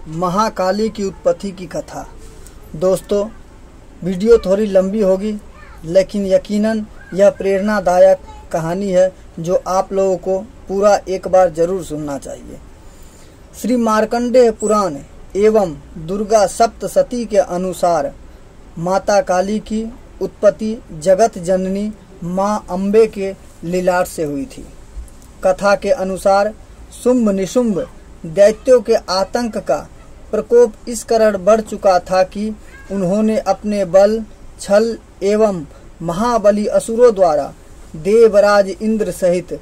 महाकाली की उत्पत्ति की कथा। दोस्तों, वीडियो थोड़ी लंबी होगी, लेकिन यकीनन यह प्रेरणादायक कहानी है जो आप लोगों को पूरा एक बार जरूर सुनना चाहिए। श्री मार्कंडेय पुराण एवं दुर्गा सप्तशती के अनुसार माता काली की उत्पत्ति जगत जननी माँ अम्बे के लीलाट से हुई थी। कथा के अनुसार शुंभ निशुंभ दैत्यों के आतंक का प्रकोप इस कारण बढ़ चुका था कि उन्होंने अपने बल, छल एवं महाबली असुरों द्वारा देवराज इंद्र सहित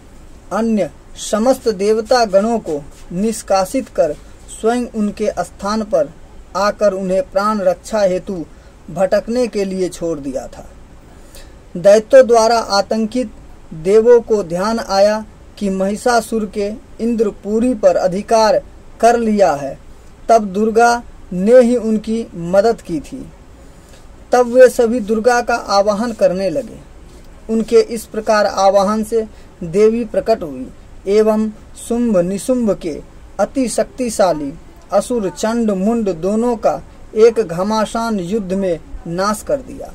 अन्य समस्त देवता गणों को निष्कासित कर स्वयं उनके स्थान पर आकर उन्हें प्राण रक्षा हेतु भटकने के लिए छोड़ दिया था। दैत्यों द्वारा आतंकित देवों को ध्यान आया कि महिषासुर के इंद्रपुरी पर अधिकार कर लिया है। तब दुर्गा ने ही उनकी मदद की थी। तब वे सभी दुर्गा का आवाहन करने लगे। उनके इस प्रकार आवाहन से देवी प्रकट हुई एवं शुंभ निशुंभ के अति शक्तिशाली असुर चंड मुंड दोनों का एक घमासान युद्ध में नाश कर दिया।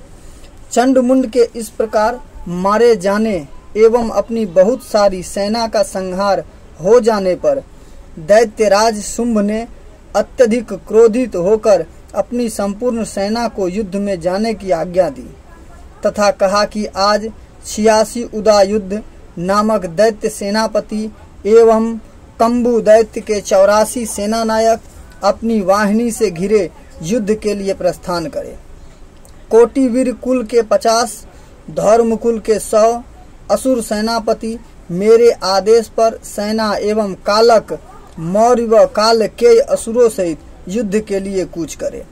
चंड मुंड के इस प्रकार मारे जाने एवं अपनी बहुत सारी सेना का संहार हो जाने पर दैत्यराज शुंभ ने अत्यधिक क्रोधित होकर अपनी संपूर्ण सेना को युद्ध में जाने की आज्ञा दी तथा कहा कि आज 86 उदा युद्ध नामक दैत्य सेनापति एवं कंबु दैत्य के 84 सेनानायक अपनी वाहिनी से घिरे युद्ध के लिए प्रस्थान करे। कोटिवीर कुल के 50, धर्म कुल के 100 असुर सेनापति मेरे आदेश पर सेना एवं कालक मौर्य व काल के असुरों सहित युद्ध के लिए कूच करे।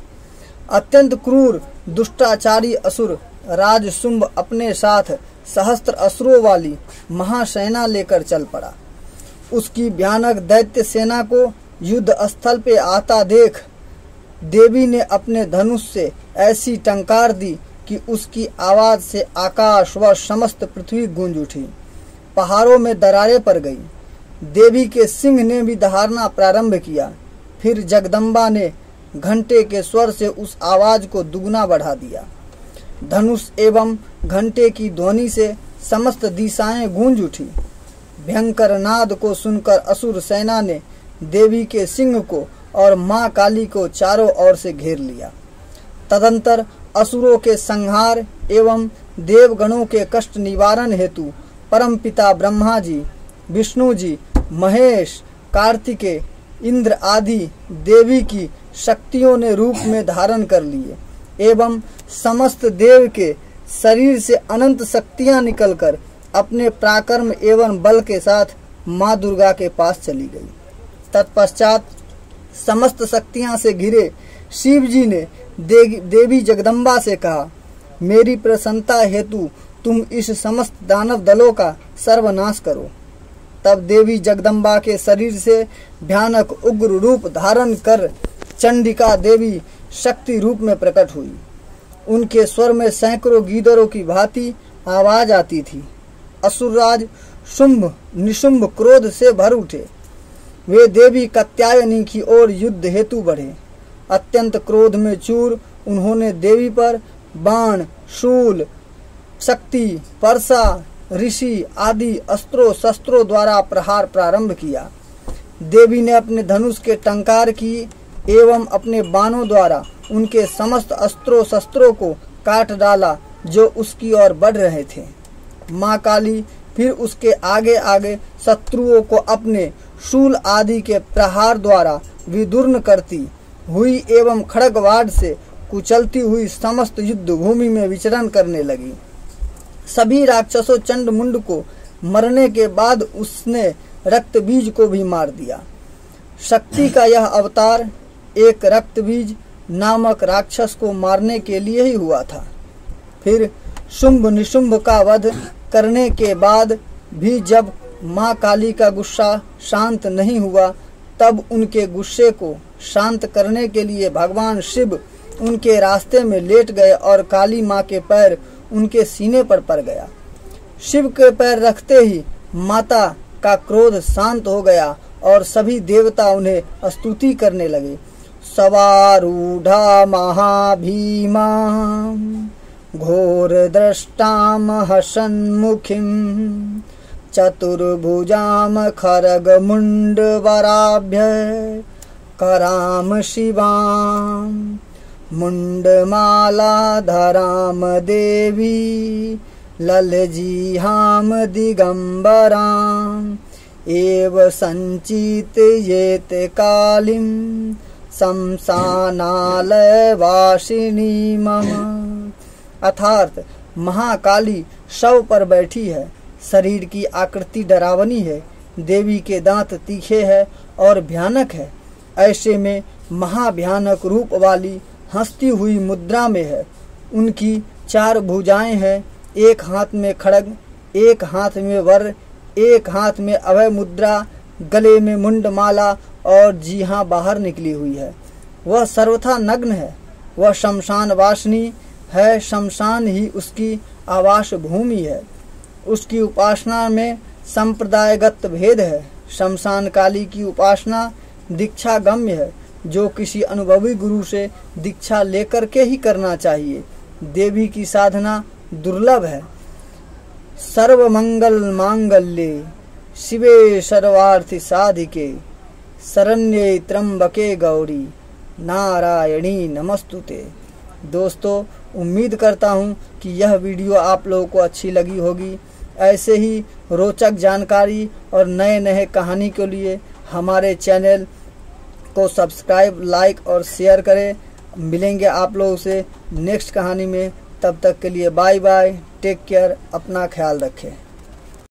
अत्यंत क्रूर दुष्टाचारी असुर राज शुंभ अपने साथ सहस्त्र असुरों वाली महासेना लेकर चल पड़ा। उसकी भयानक दैत्य सेना को युद्ध स्थल पे आता देख देवी ने अपने धनुष से ऐसी टंकार दी कि उसकी आवाज से आकाश व समस्त पृथ्वी गूंज उठी। पहाड़ों में दरारें पड़ गई। देवी के सिंह ने भी दहाड़ना प्रारंभ किया। फिर जगदम्बा ने घंटे के स्वर से उस आवाज को दुगना बढ़ा दिया। धनुष एवं घंटे की ध्वनि से समस्त दिशाएं गूंज उठी। भयंकर नाद को सुनकर असुर सेना ने देवी के सिंह को और माँ काली को चारों ओर से घेर लिया। तदंतर असुरों के संहार एवं देवगणों के कष्ट निवारण हेतु परमपिता ब्रह्मा जी, विष्णु जी, महेश, कार्तिकेय, इंद्र आदि देवी की शक्तियों ने रूप में धारण कर लिए एवं समस्त देव के शरीर से अनंत शक्तियां निकलकर अपने पराक्रम एवं बल के साथ माँ दुर्गा के पास चली गई। तत्पश्चात समस्त शक्तियां से घिरे शिव जी ने देवी जगदम्बा से कहा, मेरी प्रसन्नता हेतु तुम इस समस्त दानव दलों का सर्वनाश करो। तब देवी जगदम्बा के शरीर से भयानक उग्र रूप धारण कर चंडिका देवी शक्ति रूप में प्रकट हुई। उनके स्वर में सैकड़ों गीदड़ों की भांति आवाज आती थी। असुरराज शुंभ निशुंभ क्रोध से भर उठे। वे देवी कात्यायनी की ओर युद्ध हेतु बढ़े। अत्यंत क्रोध में चूर उन्होंने देवी पर बाण, शूल, शक्ति, परसा, ऋषि आदि अस्त्रों शस्त्रों द्वारा प्रहार प्रारंभ किया। देवी ने अपने धनुष के टंकार की एवं अपने बाणों द्वारा उनके समस्त अस्त्रों शस्त्रों को काट डाला जो उसकी ओर बढ़ रहे थे। माँ काली फिर उसके आगे आगे शत्रुओं को अपने शूल आदि के प्रहार द्वारा विदूर्ण करती हुई एवं खड्गवाड़ से कुचलती हुई समस्त युद्ध भूमि में विचरण करने लगी। सभी राक्षसों चंड मुंड को मरने के बाद उसने रक्त बीज को भी मार दिया। शक्ति का यह अवतार एक रक्त बीज नामक राक्षस को मारने के लिए ही हुआ था। फिर शुंभ निशुंभ का वध करने के बाद भी जब माँ काली का गुस्सा शांत नहीं हुआ, तब उनके गुस्से को शांत करने के लिए भगवान शिव उनके रास्ते में लेट गए और काली माँ के पैर उनके सीने पर पड़ गया। शिव के पैर रखते ही माता का क्रोध शांत हो गया और सभी देवता उन्हें स्तुति करने लगे। सवारूढ़ा महाभीमा घोरद्रष्टां सन्मुखीं चतुर्भुजां खड्गमुण्डवराभ्य करां शिवां मुण्डमालाधरां देवी ललजिहां दिगम्बरां एव सञ्चितयेत कालीं शमशानालयवासिनी मम। अर्थात महाकाली शव पर बैठी है, शरीर की आकृति डरावनी है, देवी के दांत तीखे है और भयानक है। ऐसे में महाभयानक रूप वाली हंसती हुई मुद्रा में है। उनकी 4 भुजाएं हैं, एक हाथ में खड्ग, एक हाथ में वर, एक हाथ में अभय मुद्रा, गले में मुंडमाला और जीहां बाहर निकली हुई है। वह सर्वथा नग्न है। वह शमशान वासिनी है, शमशान ही उसकी आवास भूमि है। उसकी उपासना में संप्रदायगत भेद है। शमशान काली की उपासना दीक्षा गम्य है, जो किसी अनुभवी गुरु से दीक्षा लेकर के ही करना चाहिए। देवी की साधना दुर्लभ है। सर्वमंगल मांगल्ये शिवे सर्वार्थ साधिके शरण्ये त्र्यंबके गौरी नारायणी नमस्तुते। दोस्तों, उम्मीद करता हूँ कि यह वीडियो आप लोगों को अच्छी लगी होगी। ऐसे ही रोचक जानकारी और नए नए कहानी के लिए हमारे चैनल को सब्सक्राइब, लाइक और शेयर करें। मिलेंगे आप लोगों से नेक्स्ट कहानी में। तब तक के लिए बाय बाय, टेक केयर, अपना ख्याल रखें।